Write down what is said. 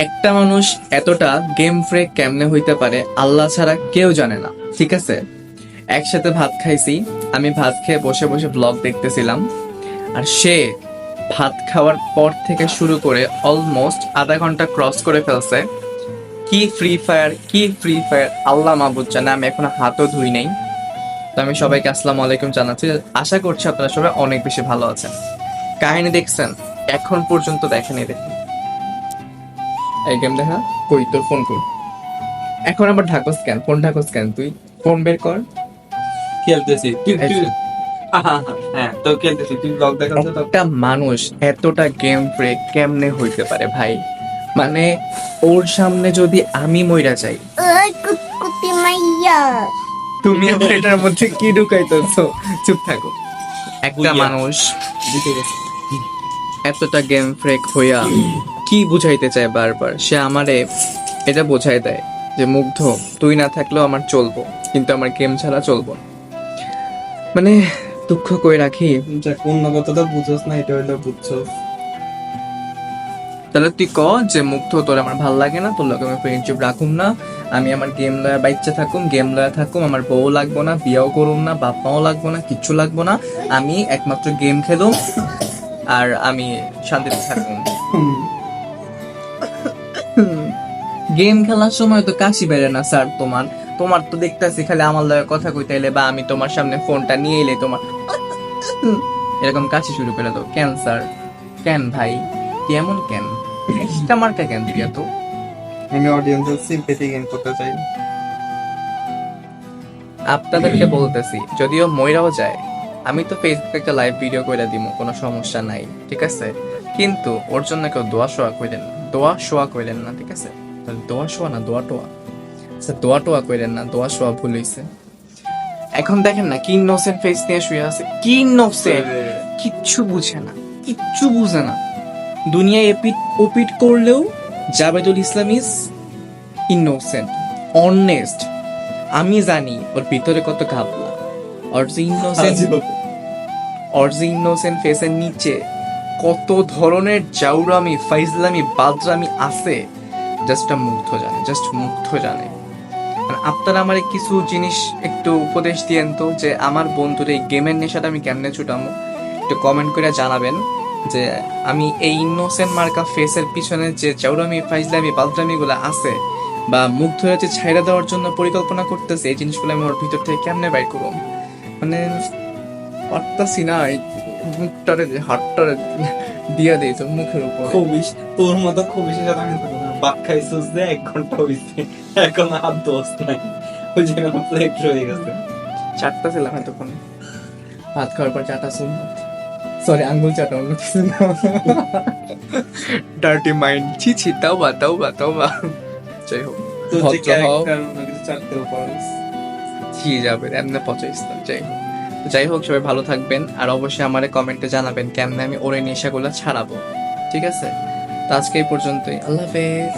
একটা মানুষ এতটা গেম ফ্রেক কেমনে হইতে পারে আল্লাহ ছাড়া কেউ জানে না, ঠিক আছে। একসাথে ভাত খাইছি, আমি ভাত খেয়ে বসে বসে ব্লগ দেখতেছিলাম, আর সে ভাত খাওয়ার পর থেকে শুরু করে অলমোস্ট আধা ঘন্টা ক্রস করে ফেলছে। কি ফ্রি ফায়ার, কি ফ্রি ফায়ার, আল্লাহ মাহবুদ জানে, আমি এখনো হাতও ধুই নাই। তো আমি সবাইকে আসসালামু আলাইকুম জানাচ্ছি, আশা করছি আপনারা সবাই অনেক বেশি ভালো আছেন। কাহিনী দেখছেন? এখন পর্যন্ত দেখেনি, দেখুন এই গেম দেখা। কই তোর ফোন কই? এখন আবার ঢাকস কেন? ফোন ঢাকস কেন? তুই ফোন বের কর। খেলতেছি হ্যাঁ তো খেলতেছি, তুই ব্লগ দেখাচ্ছ তো। একটা মানুষ এতটা গেম ফ্রেক কেমনে হইতে পারে ভাই? মানে ওর সামনে যদি আমি মইরা যাই, ওই কুতকুতি মাইয়া তুমি আবার এটার মধ্যে কি ঢুকাইতেছো? চুপ থাকো। একটা বুইয়া। মানুষ জিতে গেছে। এতটা গেম ফ্রেক হইয়া কি বুঝাইতে চায় বারবার? সে আমারে এটা বোঝাই দেয় যে মুগ্ধ, তুই না থাকলেও আমার চলবো, কিন্তু আমার গেম ছাড়া চলবো না। মানে দুঃখ করে রাখি। যা কোন কথাটা বুঝছস না, এটা হইলো বুঝছস। তাহলে তুই ক যে মুগ্ধ, তোর আমার ভাল লাগে না, তোর লোক আমি ফ্রেন্ডশিপ রাখুম না, আমি আমার গেম লয়া বাচ্চা থাকুম, গেম লয়া থাকুম, আমার বউ লাগবো না, বিয়েও করুম না, বাপ মাও লাগবো না, কিচ্ছু লাগবো না, আমি একমাত্র গেম খেলুম আর আমি শান্তিতে থাকুম। গেম খেলার সময় তো কাশি বেড়ে না স্যার তোমার। তোমার তো দেখতেছি খালি আমার লগে কথা কইতে এলে বা আমি তোমার সামনে ফোনটা নিয়ে এলে তোমার এরকম কাশি শুরু করে দাও। কেন স্যার? কেন ভাই? কেমন কেন? একটা মার্কা কেন তুই এত? আমি অডিয়েন্সের সিম্পেথি গেইন করতে চাই। আপনাদেরকে বলতেছি, যদিও মইরাও যায়, আমি তো ফেসবুকে একটা লাইভ ভিডিও করে দিব, কোনো সমস্যা নাই, ঠিক আছে। কিন্তু ওর জন্য কেউ দোয়া শোয়া কইলেন না, দোয়া শোয়া কইলেন না, ঠিক আছে। তাহলে দোয়া শোয়া না দোয়া টোয়া? আচ্ছা দোয়া টোয়া কইলেন না, দোয়া শোয়া ভুল হইছে। এখন দেখেন না কি ইনোসেন্ট ফেস নিয়ে শুয়ে আছে, কি ইনোসেন্ট, কিচ্ছু বুঝে না, কিচ্ছু বুঝে না। দুনিয়ায় এপিট ওপিট করলেও জাবেদুল ইসলাম ইজ ইনোসেন্ট, অনেস্ট। আমি জানি ওর ভিতরে কত ঘাবলা। ওর যে ইনোসেন্ট ফেসের নিচে কত ধরনের জাউরামি, ফাইজলামি, বাদরামি আছে, জাস্ট মুগ্ধ জানে, জাস্ট মুগ্ধ জানে। আর আপনারা আমার কিছু জিনিস একটু উপদেশ দিয়েন তো, যে আমার বন্ধুর এই গেমের নেশাটা আমি কেমনে ছুটামো, একটু কমেন্ট করে জানাবেন। যে আমি এই ইনোসেন্ট মার্কা ফেসের পিছনে যে জাউরামি, ফাইজলামি, বাদরামি গুলো আছে, বা মুগ্ধ হয়ে যে ছাইড়া দেওয়ার জন্য পরিকল্পনা করতেছে, এই জিনিসগুলো আমি ওর ভিতর থেকে কেমনে বাইর করবো? মানে পারতাছি না, এই মুখটারে হাতটারে দিয়া দিই তোর মুখের উপর। খবিস, তোর মতো খবিসের সাথে আমি থাকবো না। ভাত খাইছিস যে 1 ঘন্টা হইছে, এখন হাত দোষ নাই, ওই জায়গায় প্লেট রয়ে গেছে। চারটা ছিলাম এতক্ষণ, ভাত খাওয়ার পর চাটা শুন, সরি আঙ্গুল চাটা, অন্য কিছু না। ডার্টি মাইন্ড, ছি ছি, তাও বা তাও বা তাও বা। যাই হোক, তোর যে ভদ্র হও। ক্যারেক্টার অন্য কিছু চাটতেও পারিস। ছি যাবে এমনি পচাইছিলাম। যাই হোক, যাই হোক, সবাই ভালো থাকবেন, আর অবশ্যই আমারে কমেন্টে জানাবেন কেমনে আমি ওর এই নেশাগুলো ছাড়াবো, ঠিক আছে। তো আজকে এই পর্যন্তই, আল্লাহ হাফেজ।